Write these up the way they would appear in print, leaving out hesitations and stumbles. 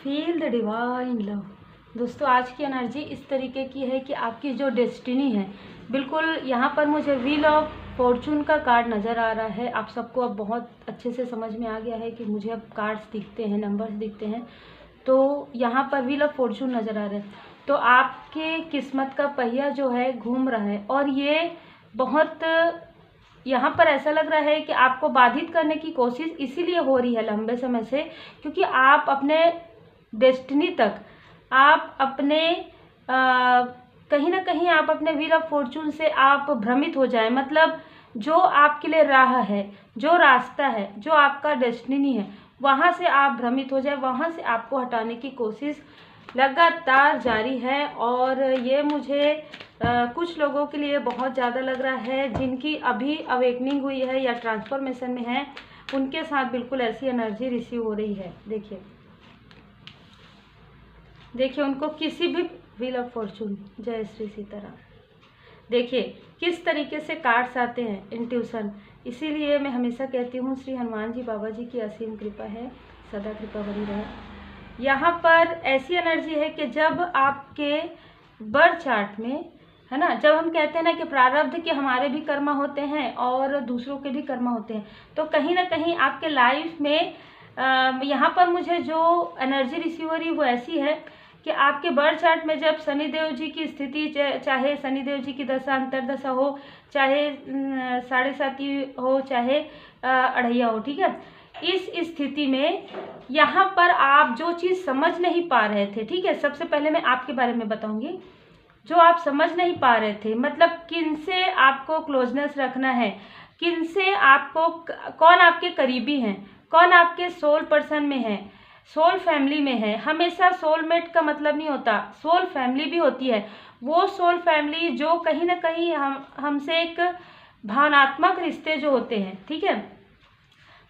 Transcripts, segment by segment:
Feel the divine love. दोस्तों, आज की एनर्जी इस तरीके की है कि आपकी जो डेस्टिनी है, बिल्कुल यहाँ पर मुझे व्हील ऑफ फॉर्चून का कार्ड नज़र आ रहा है। आप सबको अब बहुत अच्छे से समझ में आ गया है कि मुझे अब कार्ड्स दिखते हैं, नंबर्स दिखते हैं। तो यहाँ पर व्हील ऑफ फॉर्चून नज़र आ रहा है। तो आपके किस्मत का पहिया जो है घूम रहा है, और ये बहुत यहाँ पर ऐसा लग रहा है कि आपको बाधित करने की कोशिश इसीलिए हो रही है लंबे समय से, क्योंकि आप अपने डेस्टिनी तक, आप अपने कहीं ना कहीं आप अपने व्हील ऑफ फॉर्चून से आप भ्रमित हो जाए। मतलब जो आपके लिए राह है, जो रास्ता है, जो आपका डेस्टिनी है, वहाँ से आप भ्रमित हो जाए, वहाँ से आपको हटाने की कोशिश लगातार जारी है। और ये मुझे कुछ लोगों के लिए बहुत ज़्यादा लग रहा है, जिनकी अभी अवेकनिंग हुई है या ट्रांसफॉर्मेशन में है, उनके साथ बिल्कुल ऐसी एनर्जी रिसीव हो रही है। देखिए उनको किसी भी व्हील ऑफ फॉर्चून, जय श्री सीताराम। देखिए किस तरीके से कार्ड्स आते हैं, इंट्यूशन। इसीलिए मैं हमेशा कहती हूँ श्री हनुमान जी बाबा जी की असीम कृपा है, सदा कृपा बनी रहे। यहाँ पर ऐसी एनर्जी है कि जब आपके बर्थ चार्ट में, है ना, जब हम कहते हैं ना कि प्रारब्ध के हमारे भी कर्म होते हैं और दूसरों के भी कर्म होते हैं, तो कहीं ना कहीं आपके लाइफ में यहाँ पर मुझे जो एनर्जी रिसीव हो रही है वो ऐसी है कि आपके बर्थ चार्ट में जब शनिदेव जी की स्थिति, चाहे शनिदेव जी की दशा अंतरदशा हो, चाहे 7.5 हो, चाहे अढ़ैया हो, ठीक है, इस स्थिति में यहाँ पर आप जो चीज़ समझ नहीं पा रहे थे, ठीक है, सबसे पहले मैं आपके बारे में बताऊंगी। जो आप समझ नहीं पा रहे थे, मतलब किन से आपको क्लोजनेस रखना है, किन से आपको, कौन आपके करीबी हैं, कौन आपके सोल पर्सन में है, सोल फैमिली में है। हमेशा सोलमेट का मतलब नहीं होता, सोल फैमिली भी होती है। वो सोल फैमिली जो कहीं ना कहीं हमसे एक भावनात्मक रिश्ते जो होते हैं, ठीक है,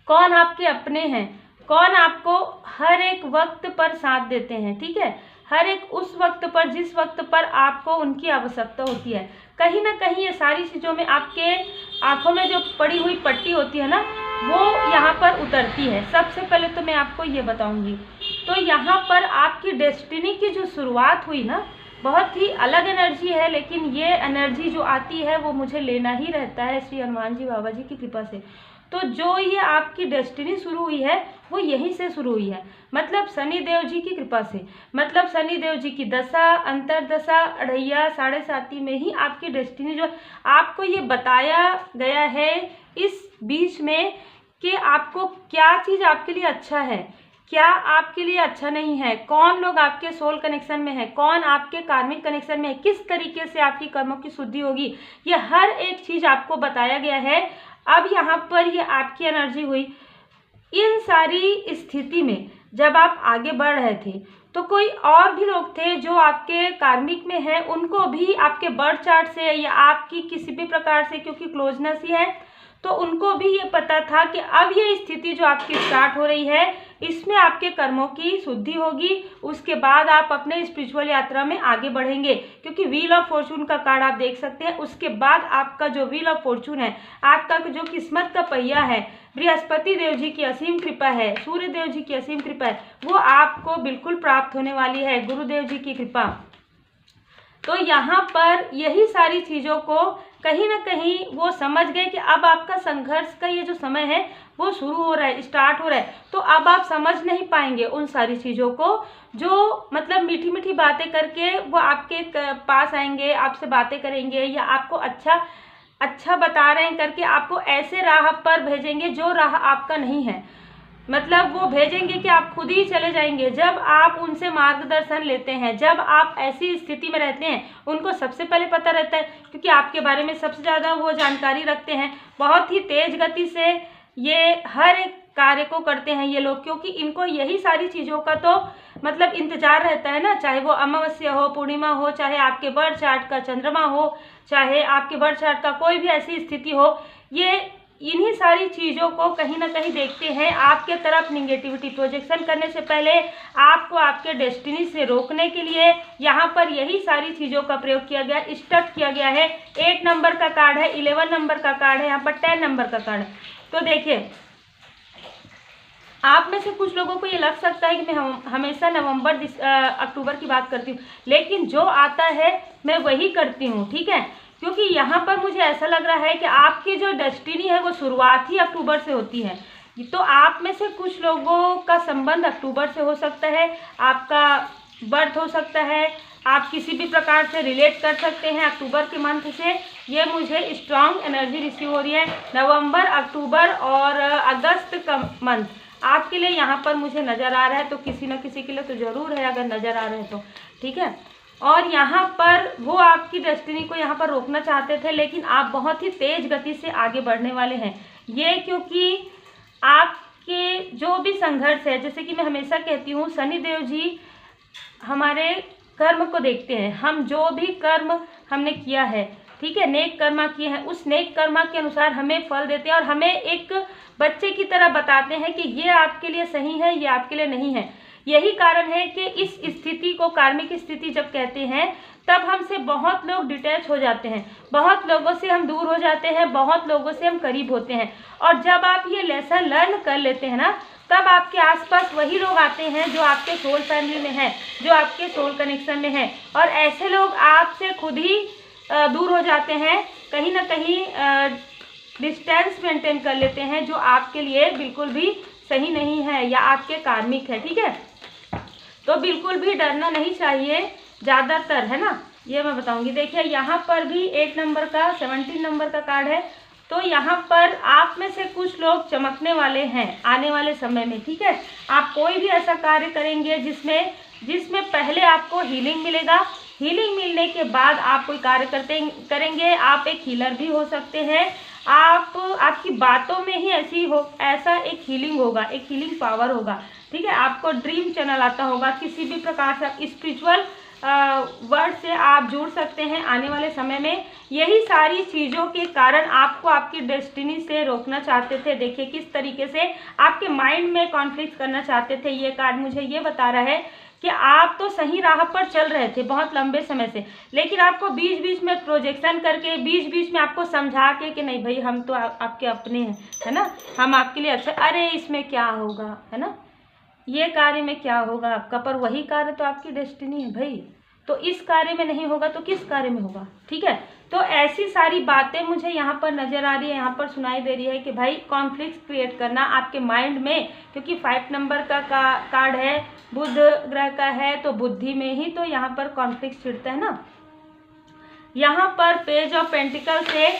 कौन आपके अपने हैं, कौन आपको हर एक वक्त पर साथ देते हैं, ठीक है, हर एक उस वक्त पर जिस वक्त पर आपको उनकी आवश्यकता होती है। कहीं ना कहीं ये सारी चीज़ों में आपके आंखों में जो पड़ी हुई पट्टी होती है ना, वो यहाँ पर उतरती है। सबसे पहले तो मैं आपको ये बताऊंगी, तो यहाँ पर आपकी डेस्टिनी की जो शुरुआत हुई ना, बहुत ही अलग एनर्जी है, लेकिन ये एनर्जी जो आती है वो मुझे लेना ही रहता है श्री हनुमान जी बाबा जी की कृपा से। तो जो ये आपकी डेस्टिनी शुरू हुई है वो यहीं से शुरू हुई है, मतलब शनि देव जी की कृपा से, मतलब शनि देव जी की दशा, अंतरदशा, अढ़ैया, 7.5 में ही आपकी डेस्टिनी जो आपको ये बताया गया है इस बीच में कि आपको क्या चीज़ आपके लिए अच्छा है, क्या आपके लिए अच्छा नहीं है, कौन लोग आपके सोल कनेक्शन में है, कौन आपके कार्मिक कनेक्शन में है, किस तरीके से आपकी कर्मों की शुद्धि होगी, ये हर एक चीज़ आपको बताया गया है। अब यहाँ पर ये आपकी एनर्जी हुई। इन सारी स्थिति में जब आप आगे बढ़ रहे थे तो कोई और भी लोग थे जो आपके कार्मिक में है, उनको भी आपके बर्थ चार्ट से या आपकी किसी भी प्रकार से, क्योंकि क्लोजनेस ही है, तो उनको भी ये पता था कि अब ये स्थिति जो आपकी स्टार्ट हो रही है, इसमें आपके कर्मों की शुद्धि होगी, उसके बाद आप अपने स्पिरिचुअल यात्रा में आगे बढ़ेंगे। क्योंकि व्हील ऑफ फॉर्चून का कार्ड आप देख सकते हैं, उसके बाद आपका जो व्हील ऑफ फॉर्चून है, आपका जो किस्मत का पहिया है, बृहस्पति देव जी की असीम कृपा है, सूर्य देव जी की असीम कृपा है, वो आपको बिल्कुल प्राप्त होने वाली है, गुरुदेव जी की कृपा। तो यहाँ पर यही सारी चीज़ों को कहीं ना कहीं वो समझ गए कि अब आपका संघर्ष का ये जो समय है वो शुरू हो रहा है, स्टार्ट हो रहा है। तो अब आप समझ नहीं पाएंगे उन सारी चीज़ों को, जो मतलब मीठी मीठी बातें करके वो आपके पास आएंगे, आपसे बातें करेंगे, या आपको अच्छा बता रहे हैं करके आपको ऐसे राह पर भेजेंगे जो राह आपका नहीं है। मतलब वो भेजेंगे कि आप खुद ही चले जाएंगे। जब आप उनसे मार्गदर्शन लेते हैं, जब आप ऐसी स्थिति में रहते हैं, उनको सबसे पहले पता रहता है, क्योंकि आपके बारे में सबसे ज़्यादा वो जानकारी रखते हैं। बहुत ही तेज गति से ये हर एक कार्य को करते हैं ये लोग, क्योंकि इनको यही सारी चीज़ों का तो मतलब इंतजार रहता है ना, चाहे वो अमावस्या हो, पूर्णिमा हो, चाहे आपके बर्थ चार्ट का चंद्रमा हो, चाहे आपके बर्थ चार्ट का कोई भी ऐसी स्थिति हो, ये इन्हीं सारी चीज़ों को कहीं ना कहीं देखते हैं। आपके तरफ निगेटिविटी प्रोजेक्शन करने से पहले आपको आपके डेस्टिनी से रोकने के लिए यहाँ पर यही सारी चीज़ों का प्रयोग किया गया, स्टक किया गया है। 8 नंबर का कार्ड है, 11 नंबर का कार्ड है, यहाँ पर 10 नंबर का कार्ड है। तो देखिए आप में से कुछ लोगों को ये लग सकता है कि मैं हमेशा नवंबर अक्टूबर की बात करती हूँ, लेकिन जो आता है मैं वही करती हूँ, ठीक है। क्योंकि यहाँ पर मुझे ऐसा लग रहा है कि आपकी जो डेस्टिनी है वो शुरुआत ही अक्टूबर से होती है। तो आप में से कुछ लोगों का संबंध अक्टूबर से हो सकता है, आपका बर्थ हो सकता है, आप किसी भी प्रकार से रिलेट कर सकते हैं अक्टूबर के मंथ से। ये मुझे स्ट्रांग एनर्जी रिसीव हो रही है। नवंबर, अक्टूबर और अगस्त का मंथ आपके लिए यहाँ पर मुझे नज़र आ रहा है, तो किसी न किसी के लिए तो ज़रूर है अगर नज़र आ रहे हैं तो, ठीक है। और यहाँ पर वो आपकी डेस्टिनी को यहाँ पर रोकना चाहते थे, लेकिन आप बहुत ही तेज़ गति से आगे बढ़ने वाले हैं। ये क्योंकि आपके जो भी संघर्ष है, जैसे कि मैं हमेशा कहती हूँ, शनिदेव जी हमारे कर्म को देखते हैं। हम जो भी कर्म हमने किया है, ठीक है, नेक कर्मा किए हैं, उस नेक कर्मा के अनुसार हमें फल देते हैं और हमें एक बच्चे की तरह बताते हैं कि ये आपके लिए सही है, ये आपके लिए नहीं है। यही कारण है कि इस स्थिति को कार्मिक स्थिति जब कहते हैं, तब हमसे बहुत लोग डिटैच हो जाते हैं, बहुत लोगों से हम दूर हो जाते हैं, बहुत लोगों से हम करीब होते हैं। और जब आप ये लेसन लर्न कर लेते हैं ना, तब आपके आसपास वही लोग आते हैं जो आपके सोल फैमिली में हैं, जो आपके सोल कनेक्शन में हैं, और ऐसे लोग आपसे खुद ही दूर हो जाते हैं, कहीं ना कहीं डिस्टेंस मेंटेन कर लेते हैं, जो आपके लिए बिल्कुल भी सही नहीं है या आपके कार्मिक है, ठीक है। तो बिल्कुल भी डरना नहीं चाहिए ज़्यादातर, है ना, ये मैं बताऊंगी। देखिए यहाँ पर भी 8 नंबर का 17 नंबर का कार्ड है, तो यहाँ पर आप में से कुछ लोग चमकने वाले हैं आने वाले समय में, ठीक है। आप कोई भी ऐसा कार्य करेंगे जिसमें पहले आपको हीलिंग मिलेगा, हीलिंग मिलने के बाद आप कोई कार्य करेंगे। आप एक हीलर भी हो सकते हैं, आपकी बातों में ही ऐसा एक हीलिंग होगा, एक हीलिंग पावर होगा, ठीक है। आपको ड्रीम चैनल आता होगा, किसी भी प्रकार से स्पिरिचुअल वर्ड से आप जुड़ सकते हैं आने वाले समय में। यही सारी चीज़ों के कारण आपको आपकी डेस्टिनी से रोकना चाहते थे। देखिए किस तरीके से आपके माइंड में कॉन्फ्लिक्ट करना चाहते थे। ये कार्ड मुझे ये बता रहा है कि आप तो सही राह पर चल रहे थे बहुत लंबे समय से, लेकिन आपको बीच बीच में प्रोजेक्शन करके, बीच बीच में आपको समझा के कि नहीं भाई हम तो आपके अपने हैं, है ना, हम आपके लिए अच्छा, अरे इसमें क्या होगा, है ना, ये कार्य में क्या होगा आपका, पर वही कार्य तो आपकी डेस्टिनी है भाई। तो इस कार्य में नहीं होगा तो किस कार्य में होगा, ठीक है। तो ऐसी सारी बातें मुझे यहाँ पर नज़र आ रही है, यहाँ पर सुनाई दे रही है कि भाई कॉन्फ्लिक्ट क्रिएट करना आपके माइंड में, क्योंकि 5 नंबर का कार्ड है, बुध ग्रह का है, तो बुद्धि में ही तो यहाँ पर कॉन्फ्लिक्ट छिड़ता है ना। यहाँ पर पेज ऑफ पेंटिकल से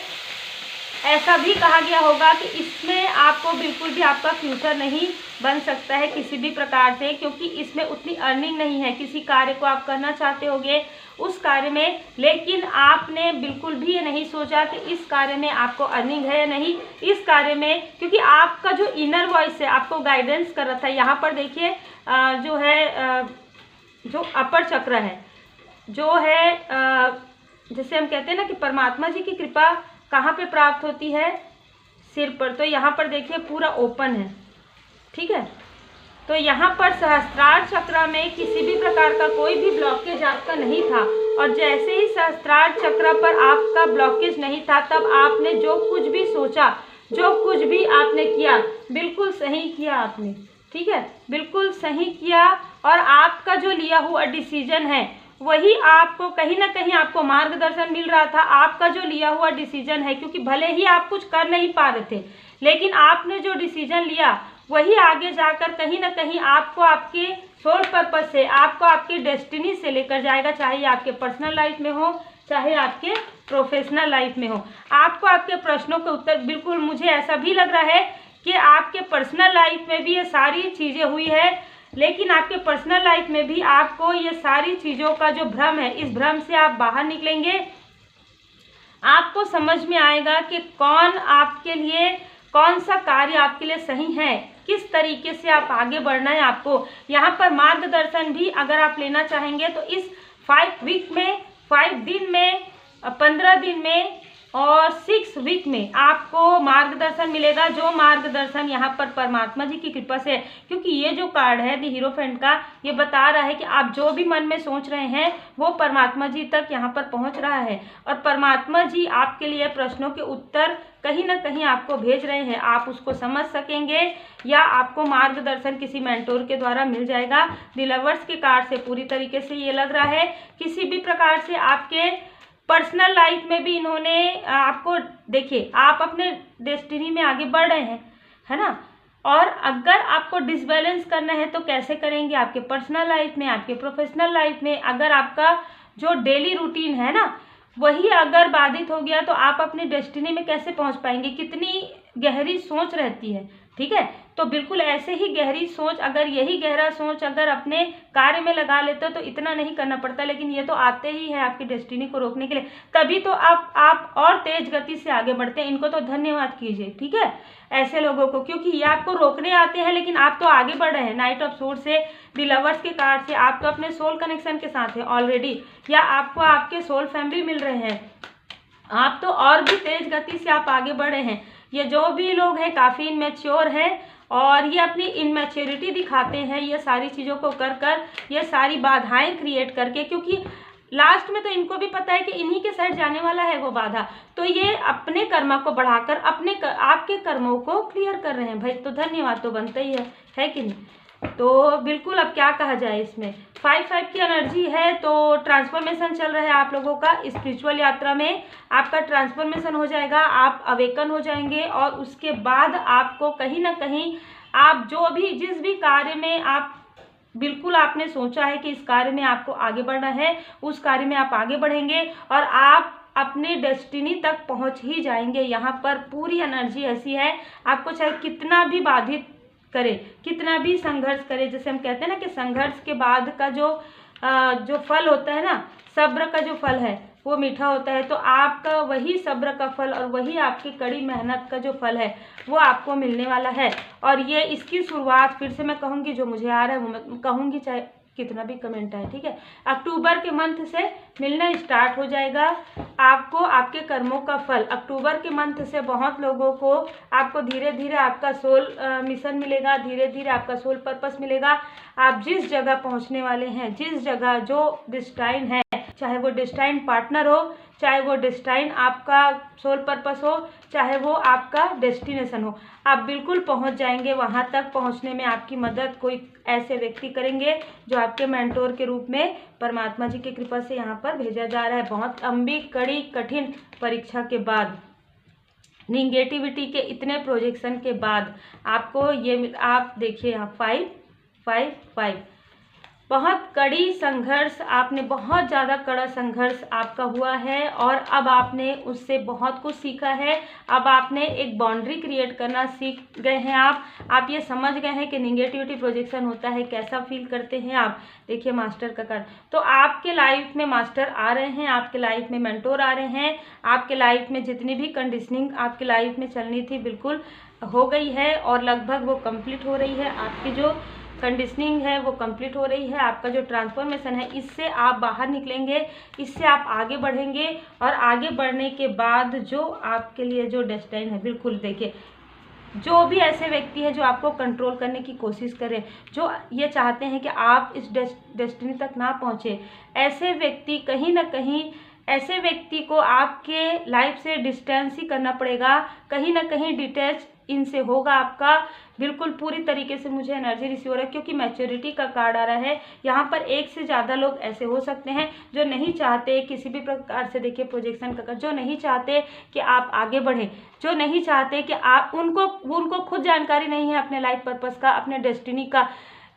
ऐसा भी कहा गया होगा कि इसमें आपको बिल्कुल भी आपका फ्यूचर नहीं बन सकता है किसी भी प्रकार से, क्योंकि इसमें उतनी अर्निंग नहीं है। किसी कार्य को आप करना चाहते होंगे उस कार्य में, लेकिन आपने बिल्कुल भी ये नहीं सोचा कि इस कार्य में आपको अर्निंग है या नहीं, इस कार्य में, क्योंकि आपका जो इनर वॉइस है आपको गाइडेंस कर रहा था। यहाँ पर देखिए जो है जो अपर चक्र है, जो है जैसे हम कहते हैं ना कि परमात्मा जी की कृपा कहाँ पे प्राप्त होती है, सिर पर। तो यहाँ पर देखिए पूरा ओपन है, ठीक है। तो यहाँ पर सहस्त्रार चक्र में किसी भी प्रकार का कोई भी ब्लॉकेज आपका नहीं था, और जैसे ही सहस्त्रार चक्र पर आपका ब्लॉकेज नहीं था, तब आपने जो कुछ भी सोचा, जो कुछ भी आपने किया, बिल्कुल सही किया आपने, ठीक है, बिल्कुल सही किया। और आपका जो लिया हुआ डिसीजन है वही आपको कहीं ना कहीं आपको मार्गदर्शन मिल रहा था। आपका जो लिया हुआ डिसीजन है, क्योंकि भले ही आप कुछ कर नहीं पा रहे थे, लेकिन आपने जो डिसीजन लिया वही आगे जाकर कहीं ना कहीं आपको आपके सोल पर्पस से, आपको आपकी डेस्टिनी से लेकर जाएगा, चाहे आपके पर्सनल लाइफ में हो, चाहे आपके प्रोफेशनल लाइफ में हो। आपको आपके प्रश्नों के उत्तर, बिल्कुल मुझे ऐसा भी लग रहा है कि आपके पर्सनल लाइफ में भी ये सारी चीज़ें हुई है, लेकिन आपके पर्सनल लाइफ में भी आपको ये सारी चीज़ों का जो भ्रम है, इस भ्रम से आप बाहर निकलेंगे। आपको समझ में आएगा कि कौन आपके लिए, कौन सा कार्य आपके लिए सही है, किस तरीके से आप आगे बढ़ना है आपको। यहाँ पर मार्गदर्शन भी अगर आप लेना चाहेंगे तो इस 5 वीक में, 5 दिन में, 15 दिन में और 6 वीक में आपको मार्गदर्शन मिलेगा, जो मार्गदर्शन यहाँ पर परमात्मा जी की कृपा से है। क्योंकि ये जो कार्ड है दी हीरोफेंट का, ये बता रहा है कि आप जो भी मन में सोच रहे हैं वो परमात्मा जी तक यहाँ पर पहुँच रहा है, और परमात्मा जी आपके लिए प्रश्नों के उत्तर कहीं ना कहीं आपको भेज रहे हैं। आप उसको समझ सकेंगे या आपको मार्गदर्शन किसी मेंटोर के द्वारा मिल जाएगा। द लवर्स के कार्ड से पूरी तरीके से ये लग रहा है किसी भी प्रकार से आपके पर्सनल लाइफ में भी इन्होंने आपको, देखिए आप अपने डेस्टिनी में आगे बढ़ रहे हैं, है ना। और अगर आपको डिसबैलेंस करना है तो कैसे करेंगे, आपके पर्सनल लाइफ में, आपके प्रोफेशनल लाइफ में। अगर आपका जो डेली रूटीन है ना वही अगर बाधित हो गया तो आप अपनी डेस्टिनी में कैसे पहुंच पाएंगे। कितनी गहरी सोच रहती है, ठीक है। तो बिल्कुल ऐसे ही गहरी सोच, अगर यही गहरा सोच अगर अपने कार्य में लगा लेते हो तो इतना नहीं करना पड़ता। लेकिन ये तो आते ही है आपकी डेस्टिनी को रोकने के लिए, तभी तो आप और तेज गति से आगे बढ़ते हैं। इनको तो धन्यवाद कीजिए, ठीक है, ऐसे लोगों को, क्योंकि ये आपको रोकने आते हैं लेकिन आप तो आगे बढ़ रहे हैं। नाइट ऑफ सोर्ड से, द लवर्स के कार्ड से आप तो अपने सोल कनेक्शन के साथ है ऑलरेडी, या आपको आपके सोल फैमिली मिल रहे हैं, आप तो और भी तेज गति से आप आगे बढ़े हैं। ये जो भी लोग हैं काफ़ी इनमेच्योर हैं और ये अपनी इनमेच्योरिटी दिखाते हैं ये सारी चीज़ों को कर ये सारी बाधाएं क्रिएट करके, क्योंकि लास्ट में तो इनको भी पता है कि इन्हीं के साइड जाने वाला है वो बाधा। तो ये अपने कर्मा को बढ़ाकर आपके कर्मों को क्लियर कर रहे हैं भाई, तो धन्यवाद तो बनता ही है कि नहीं। तो बिल्कुल अब क्या कहा जाए, इसमें 5-5 की एनर्जी है, तो ट्रांसफॉर्मेशन चल रहा है आप लोगों का। स्पिरिचुअल यात्रा में आपका ट्रांसफॉर्मेशन हो जाएगा, आप अवेकन हो जाएंगे, और उसके बाद आपको कहीं ना कहीं आप जो भी जिस भी कार्य में आप बिल्कुल आपने सोचा है कि इस कार्य में आपको आगे बढ़ना है, उस कार्य में आप आगे बढ़ेंगे और आप अपने डेस्टिनी तक पहुंच ही जाएंगे। यहाँ पर पूरी एनर्जी ऐसी है, आपको चाहे कितना भी बाधित करे, कितना भी संघर्ष करे, जैसे हम कहते हैं ना कि संघर्ष के बाद का जो फल होता है ना, सब्र का जो फल है वो मीठा होता है। तो आपका वही सब्र का फल और वही आपकी कड़ी मेहनत का जो फल है वो आपको मिलने वाला है। और ये इसकी शुरुआत फिर से मैं कहूँगी, जो मुझे आ रहा है वो मैं कहूँगी, चाहे कितना भी कमेंट है, ठीक है। अक्टूबर के मंथ से मिलना स्टार्ट हो जाएगा आपको आपके कर्मों का फल। अक्टूबर के मंथ से बहुत लोगों को आपको धीरे धीरे आपका सोल मिशन मिलेगा, धीरे धीरे आपका सोल पर्पस मिलेगा। आप जिस जगह पहुंचने वाले हैं, जिस जगह जो डिस्टाइन है, चाहे वो डिस्टाइन पार्टनर हो, चाहे वो डिस्टाइन आपका सोल पर्पस हो, चाहे वो आपका डेस्टिनेशन हो, आप बिल्कुल पहुंच जाएंगे। वहां तक पहुंचने में आपकी मदद कोई ऐसे व्यक्ति करेंगे जो आपके मेंटोर के रूप में परमात्मा जी की कृपा से यहाँ पर भेजा जा रहा है। बहुत लंबी कड़ी कठिन परीक्षा के बाद, निगेटिविटी के इतने प्रोजेक्शन के बाद आपको ये, आप देखिए यहाँ 5-5-5, बहुत कड़ी संघर्ष, आपने बहुत ज़्यादा कड़ा संघर्ष आपका हुआ है और अब आपने उससे बहुत कुछ सीखा है। अब आपने एक बाउंड्री क्रिएट करना सीख गए हैं। आप ये समझ गए हैं कि निगेटिविटी प्रोजेक्शन होता है, कैसा फील करते हैं आप। देखिए मास्टर का कार्ड, तो आपके लाइफ में मास्टर आ रहे हैं, आपके लाइफ में मेंटोर आ रहे हैं, आपके लाइफ में जितनी भी कंडीशनिंग आपके लाइफ में चलनी थी बिल्कुल हो गई है और लगभग वो कंप्लीट हो रही है। आपकी जो कंडीशनिंग है वो कंप्लीट हो रही है। आपका जो ट्रांसफॉर्मेशन है इससे आप बाहर निकलेंगे, इससे आप आगे बढ़ेंगे और आगे बढ़ने के बाद जो आपके लिए जो डेस्टिनी है, बिल्कुल देखिए, जो भी ऐसे व्यक्ति है जो आपको कंट्रोल करने की कोशिश करें, जो ये चाहते हैं कि आप इस डेस्टिनी तक ना पहुँचे, ऐसे व्यक्ति कहीं ना कहीं, ऐसे व्यक्ति को आपके लाइफ से डिस्टेंस ही करना पड़ेगा, कहीं ना कहीं डिटैच इनसे होगा आपका। बिल्कुल पूरी तरीके से मुझे एनर्जी रिसीव हो रहा है क्योंकि मैच्योरिटी का कार्ड आ रहा है। यहाँ पर एक से ज़्यादा लोग ऐसे हो सकते हैं जो नहीं चाहते किसी भी प्रकार से, देखिए प्रोजेक्शन का कार्ड, जो नहीं चाहते कि आप आगे बढ़ें, जो नहीं चाहते कि आप उनको खुद जानकारी नहीं है अपने लाइफ पर्पस का, अपने डेस्टिनी का,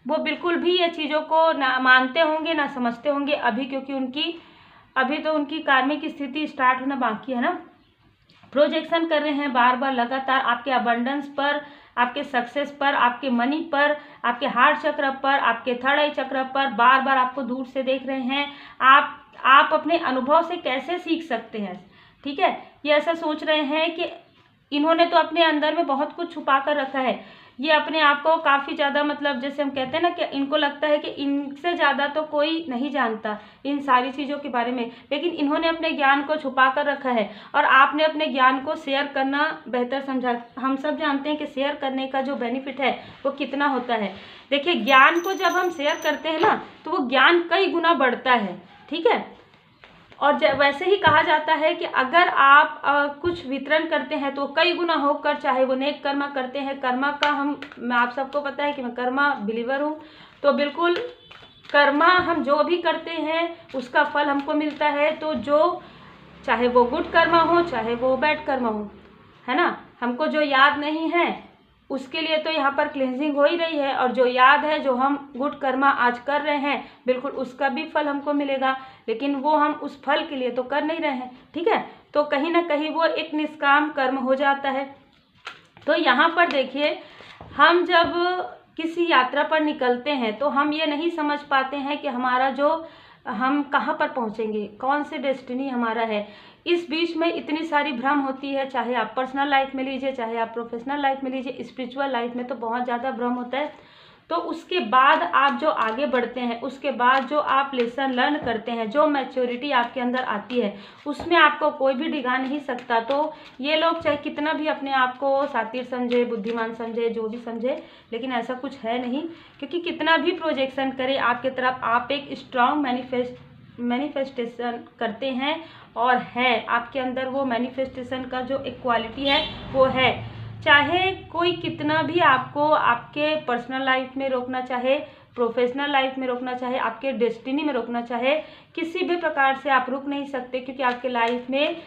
वो बिल्कुल भी ये चीज़ों को ना मानते होंगे ना समझते होंगे अभी, क्योंकि अभी तो उनकी कार्मिक स्थिति स्टार्ट होना बाकी है ना। प्रोजेक्शन कर रहे हैं बार बार लगातार आपके अबंडेंस पर, आपके सक्सेस पर, आपके मनी पर, आपके हार्ट चक्र पर, आपके थर्ड आई चक्र पर बार बार आपको दूर से देख रहे हैं। आप अपने अनुभव से कैसे सीख सकते हैं, ठीक है। ये ऐसा सोच रहे हैं कि इन्होंने तो अपने अंदर में बहुत कुछ छुपा कर रखा है, ये अपने आप को काफ़ी ज़्यादा मतलब जैसे हम कहते हैं ना कि इनको लगता है कि इनसे ज़्यादा तो कोई नहीं जानता इन सारी चीज़ों के बारे में, लेकिन इन्होंने अपने ज्ञान को छुपा कर रखा है और आपने अपने ज्ञान को शेयर करना बेहतर समझा। हम सब जानते हैं कि शेयर करने का जो बेनिफिट है वो कितना होता है। देखिए, ज्ञान को जब हम शेयर करते हैं ना तो वो ज्ञान कई गुना बढ़ता है, ठीक है। और वैसे ही कहा जाता है कि अगर आप कुछ वितरण करते हैं तो कई गुना होकर, चाहे वो नेक कर्मा करते हैं, कर्मा का आप सबको पता है कि मैं कर्मा बिलीवर हूँ, तो बिल्कुल कर्मा हम जो भी करते हैं उसका फल हमको मिलता है। तो जो चाहे वो गुड कर्मा हो चाहे वो बैड कर्मा हो, है ना, हमको जो याद नहीं है उसके लिए तो यहाँ पर क्लींजिंग हो ही रही है, और जो याद है जो हम गुड कर्मा आज कर रहे हैं बिल्कुल उसका भी फल हमको मिलेगा, लेकिन वो हम उस फल के लिए तो कर नहीं रहे हैं, ठीक है। तो कहीं ना कहीं वो एक निष्काम कर्म हो जाता है। तो यहाँ पर देखिए, हम जब किसी यात्रा पर निकलते हैं तो हम ये नहीं समझ पाते हैं कि हमारा जो हम कहाँ पर पहुँचेंगे, कौन से डेस्टिनी हमारा है। इस बीच में इतनी सारी भ्रम होती है, चाहे आप पर्सनल लाइफ में लीजिए, चाहे आप प्रोफेशनल लाइफ में लीजिए, स्पिरिचुअल लाइफ में तो बहुत ज़्यादा भ्रम होता है। तो उसके बाद आप जो आगे बढ़ते हैं, उसके बाद जो आप लेसन लर्न करते हैं, जो मैच्योरिटी आपके अंदर आती है, उसमें आपको कोई भी डिगा नहीं सकता। तो ये लोग चाहे कितना भी अपने आप को सातिर समझे, बुद्धिमान समझे, जो भी समझे, लेकिन ऐसा कुछ है नहीं, क्योंकि कितना भी प्रोजेक्शन करे आपके तरफ, आप एक स्ट्रॉन्ग मैनिफेस्टेशन करते हैं और है आपके अंदर वो मैनिफेस्टेशन का जो एक क्वालिटी है वो है। चाहे कोई कितना भी आपको आपके पर्सनल लाइफ में रोकना चाहे, प्रोफेशनल लाइफ में रोकना चाहे, आपके डेस्टिनी में रोकना चाहे, किसी भी प्रकार से आप रुक नहीं सकते, क्योंकि आपके लाइफ में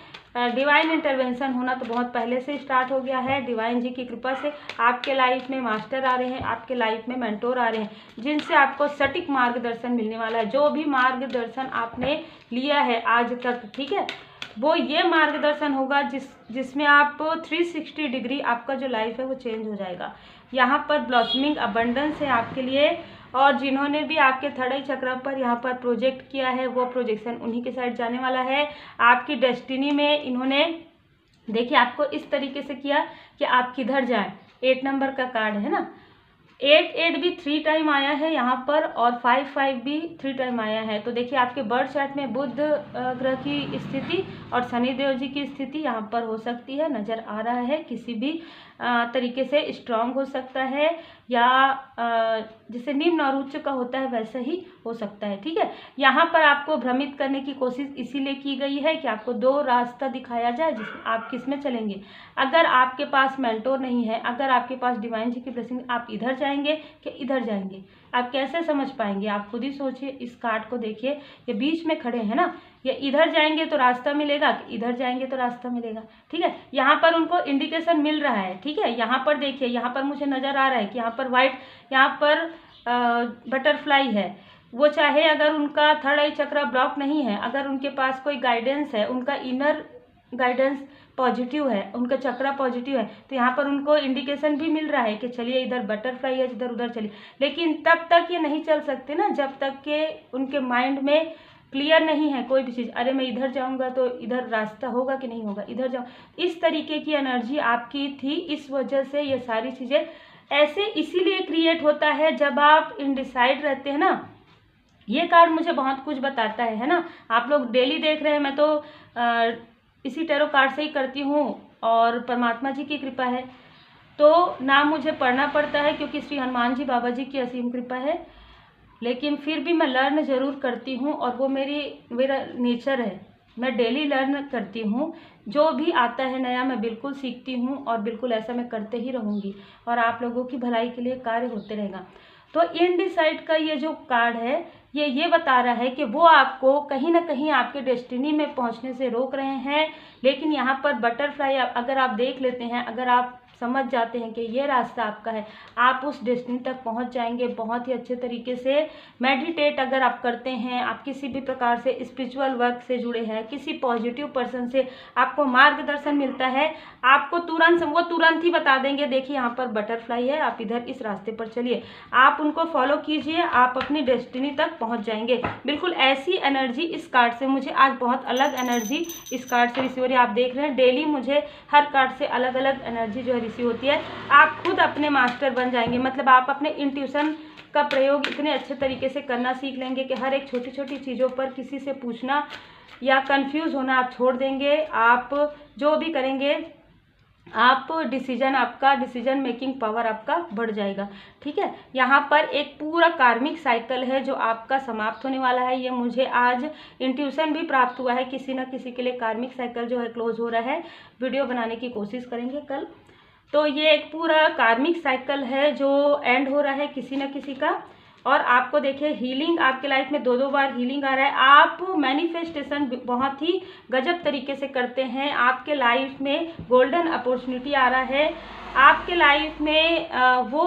डिवाइन इंटरवेंशन होना तो बहुत पहले से स्टार्ट हो गया है। डिवाइन जी की कृपा से आपके लाइफ में मास्टर आ रहे हैं, आपके लाइफ में मेंटोर आ रहे हैं, जिनसे आपको सटीक मार्गदर्शन मिलने वाला है। जो भी मार्गदर्शन आपने लिया है आज तक, ठीक है, वो ये मार्गदर्शन होगा जिसमें आप 360 डिग्री आपका जो लाइफ है वो चेंज हो जाएगा। यहाँ पर ब्लॉसमिंग अबंडेंस है आपके लिए, और जिन्होंने भी आपके थर्ड आई चक्र पर यहाँ पर प्रोजेक्ट किया है वो प्रोजेक्शन उन्हीं के साइड जाने वाला है। आपकी डेस्टिनी में इन्होंने देखिए आपको इस तरीके से किया कि आप किधर जाएं। 8 नंबर का कार्ड है ना, 8 भी 3 टाइम आया है यहाँ पर, और 5 भी 3 टाइम आया है। तो देखिए आपके बर्थ चार्ट में बुध ग्रह की स्थिति और शनिदेव जी की स्थिति यहाँ पर हो सकती है, नज़र आ रहा है। किसी भी तरीके से स्ट्रांग हो सकता है, या जैसे निम्न और उच्च का होता है वैसा ही हो सकता है, ठीक है। यहाँ पर आपको भ्रमित करने की कोशिश इसीलिए की गई है कि आपको 2 रास्ता दिखाया जाए जिसमें आप किस में चलेंगे। अगर आपके पास मेंटोर नहीं है, अगर आपके पास डिवाइन जी की ब्लेसिंग, आप इधर जाएंगे कि इधर जाएंगे, आप कैसे समझ पाएंगे? आप खुद ही सोचिए। इस कार्ड को देखिए, ये बीच में खड़े हैं ना, ये इधर जाएंगे तो रास्ता मिलेगा, इधर जाएंगे तो रास्ता मिलेगा, ठीक है। यहाँ पर उनको इंडिकेशन मिल रहा है, ठीक है। यहाँ पर देखिए, यहाँ पर मुझे नज़र आ रहा है कि यहाँ पर वाइट, यहाँ पर बटरफ्लाई है। वो चाहे अगर उनका थर्ड आई चक्र ब्लॉक नहीं है, अगर उनके पास कोई गाइडेंस है, उनका इनर गाइडेंस पॉजिटिव है, उनका चक्रा पॉजिटिव है, तो यहाँ पर उनको इंडिकेशन भी मिल रहा है कि चलिए इधर बटरफ्लाई है, इधर उधर चलिए। लेकिन तब तक ये नहीं चल सकते ना जब तक के उनके माइंड में क्लियर नहीं है कोई भी चीज़। अरे मैं इधर जाऊंगा तो इधर रास्ता होगा कि नहीं होगा, इधर जाऊँ, इस तरीके की एनर्जी आपकी थी। इस वजह से ये सारी चीज़ें ऐसे इसीलिए क्रिएट होता है जब आप इनडिसाइड रहते हैं ना। ये कार्ड मुझे बहुत कुछ बताता है ना। आप लोग डेली देख रहे हैं, मैं तो इसी टैरो कार्ड से ही करती हूँ, और परमात्मा जी की कृपा है तो नाम मुझे पढ़ना पड़ता है, क्योंकि श्री हनुमान जी बाबा जी की असीम कृपा है। लेकिन फिर भी मैं लर्न ज़रूर करती हूँ, और वो मेरा नेचर है। मैं डेली लर्न करती हूँ, जो भी आता है नया मैं बिल्कुल सीखती हूँ, और बिल्कुल ऐसा मैं करते ही रहूँगी, और आप लोगों की भलाई के लिए कार्य होते रहेगा। तो इनडिसाइड का ये जो कार्ड है ये बता रहा है कि वो आपको कहीं ना कहीं आपके डेस्टिनी में पहुंचने से रोक रहे हैं। लेकिन यहाँ पर बटरफ्लाई अगर आप देख लेते हैं, अगर आप समझ जाते हैं कि ये रास्ता आपका है, आप उस डेस्टिनी तक पहुंच जाएंगे बहुत ही अच्छे तरीके से। मेडिटेट अगर आप करते हैं, आप किसी भी प्रकार से स्पिरिचुअल वर्क से जुड़े हैं, किसी पॉजिटिव पर्सन से आपको मार्गदर्शन मिलता है, आपको तुरंत ही बता देंगे देखिए यहाँ पर बटरफ्लाई है, आप इधर इस रास्ते पर चलिए, आप उनको फॉलो कीजिए, आप अपनी डेस्टिनी तक पहुँच जाएंगे। बिल्कुल ऐसी एनर्जी इस कार्ड से मुझे आज बहुत अलग एनर्जी इस कार्ड से रिसीवर आप देख रहे हैं। डेली मुझे हर कार्ड से अलग अलग एनर्जी जो है रिसीव होती है, आप खुद अपने मास्टर बन जाएंगे। मतलब आप अपने इंट्यूशन का प्रयोग इतने अच्छे तरीके से करना सीख लेंगे कि हर एक छोटी छोटी चीज़ों पर किसी से पूछना या कंफ्यूज होना आप छोड़ देंगे। आप जो भी करेंगे, आप आपका डिसीजन मेकिंग पावर आपका बढ़ जाएगा। ठीक है, यहाँ पर एक पूरा कार्मिक साइकिल है जो आपका समाप्त होने वाला है। ये मुझे आज इंट्यूशन भी प्राप्त हुआ है, किसी न किसी के लिए कार्मिक साइकिल जो है क्लोज हो रहा है। वीडियो बनाने की कोशिश करेंगे कल। तो ये एक पूरा कार्मिक साइकिल है जो एंड हो रहा है किसी न किसी का। और आपको देखिए हीलिंग आपके लाइफ में 2-2 बार हीलिंग आ रहा है। आप मैनिफेस्टेशन बहुत ही गजब तरीके से करते हैं। आपके लाइफ में गोल्डन अपॉर्चुनिटी आ रहा है। आपके लाइफ में वो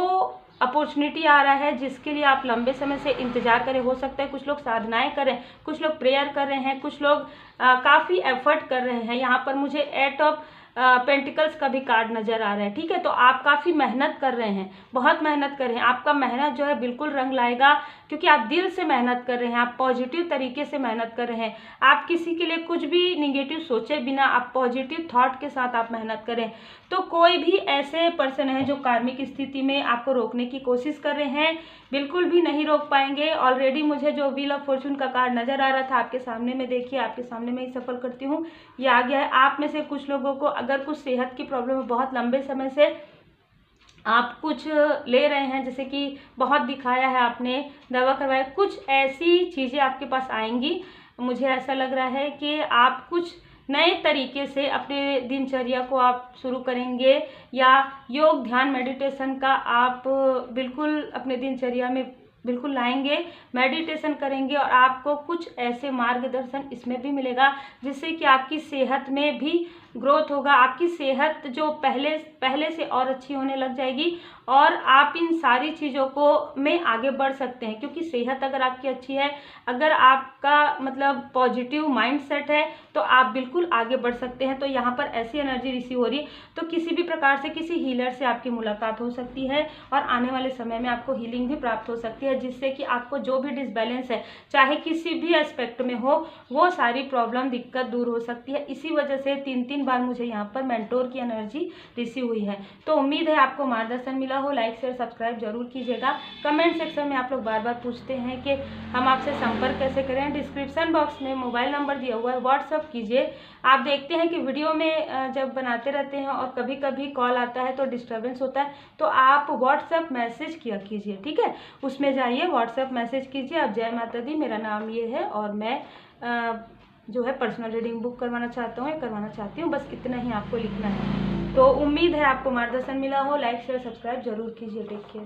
अपॉर्चुनिटी आ रहा है जिसके लिए आप लंबे समय से इंतजार करें। हो सकता है कुछ लोग साधनाएं करें, कुछ लोग प्रेयर कर रहे हैं, कुछ लोग काफ़ी एफर्ट कर रहे हैं। यहाँ पर मुझे 8 ऑफ पेंटिकल्स का भी कार्ड नजर आ रहा है। ठीक है, तो आप काफ़ी मेहनत कर रहे हैं, बहुत मेहनत कर रहे हैं। आपका मेहनत जो है बिल्कुल रंग लाएगा, क्योंकि आप दिल से मेहनत कर रहे हैं, आप पॉजिटिव तरीके से मेहनत कर रहे हैं। आप किसी के लिए कुछ भी निगेटिव सोचे बिना आप पॉजिटिव थॉट के साथ आप मेहनत करें। तो कोई भी ऐसे पर्सन है जो कार्मिक स्थिति में आपको रोकने की कोशिश कर रहे हैं, बिल्कुल भी नहीं रोक पाएंगे। ऑलरेडी मुझे जो व्हील ऑफ फॉर्चून का कार्ड नजर आ रहा था आपके सामने में, देखिए आपके सामने में ही सफल करती हूँ, ये आ गया है। आप में से कुछ लोगों को अगर कुछ सेहत की प्रॉब्लम है, बहुत लंबे समय से आप कुछ ले रहे हैं, जैसे कि बहुत दिखाया है आपने, दवा करवाया, कुछ ऐसी चीज़ें आपके पास आएंगी। मुझे ऐसा लग रहा है कि आप कुछ नए तरीके से अपने दिनचर्या को आप शुरू करेंगे, या योग ध्यान मेडिटेशन का आप बिल्कुल अपने दिनचर्या में बिल्कुल लाएंगे, मेडिटेशन करेंगे। और आपको कुछ ऐसे मार्गदर्शन इसमें भी मिलेगा जिससे कि आपकी सेहत में भी ग्रोथ होगा। आपकी सेहत जो पहले से और अच्छी होने लग जाएगी, और आप इन सारी चीज़ों को में आगे बढ़ सकते हैं। क्योंकि सेहत अगर आपकी अच्छी है, अगर आपका मतलब पॉजिटिव माइंडसेट है, तो आप बिल्कुल आगे बढ़ सकते हैं। तो यहाँ पर ऐसी एनर्जी रिसीव हो रही है, तो किसी भी प्रकार से किसी हीलर से आपकी मुलाकात हो सकती है, और आने वाले समय में आपको हीलिंग भी प्राप्त हो सकती है, जिससे कि आपको जो भी डिसबैलेंस है, चाहे किसी भी एस्पेक्ट में हो, वो सारी प्रॉब्लम दिक्कत दूर हो सकती है। इसी वजह से 3-3 बार मुझे यहाँ पर मेंटोर की एनर्जी रिसीव हुई है। तो उम्मीद है आपको मार्गदर्शन मिला हो। लाइक शेयर सब्सक्राइब जरूर कीजिएगा। कमेंट सेक्शन में आप लोग बार बार पूछते हैं कि हम आपसे संपर्क कैसे करें, डिस्क्रिप्शन बॉक्स में मोबाइल नंबर दिया हुआ है, व्हाट्सअप कीजिए। आप देखते हैं कि वीडियो में जब बनाते रहते हैं और कभी कभी कॉल आता है तो डिस्टर्बेंस होता है, तो आप व्हाट्सअप मैसेज किया कीजिए। ठीक है, उसमें जाइए, व्हाट्सअप मैसेज कीजिए। आप जय माता दी, मेरा नाम ये है, और मैं जो है पर्सनल रीडिंग बुक करवाना चाहता हूँ या करवाना चाहती हूँ, बस इतना ही आपको लिखना है। तो उम्मीद है आपको मार्गदर्शन मिला हो। लाइक शेयर सब्सक्राइब जरूर कीजिए। Take care.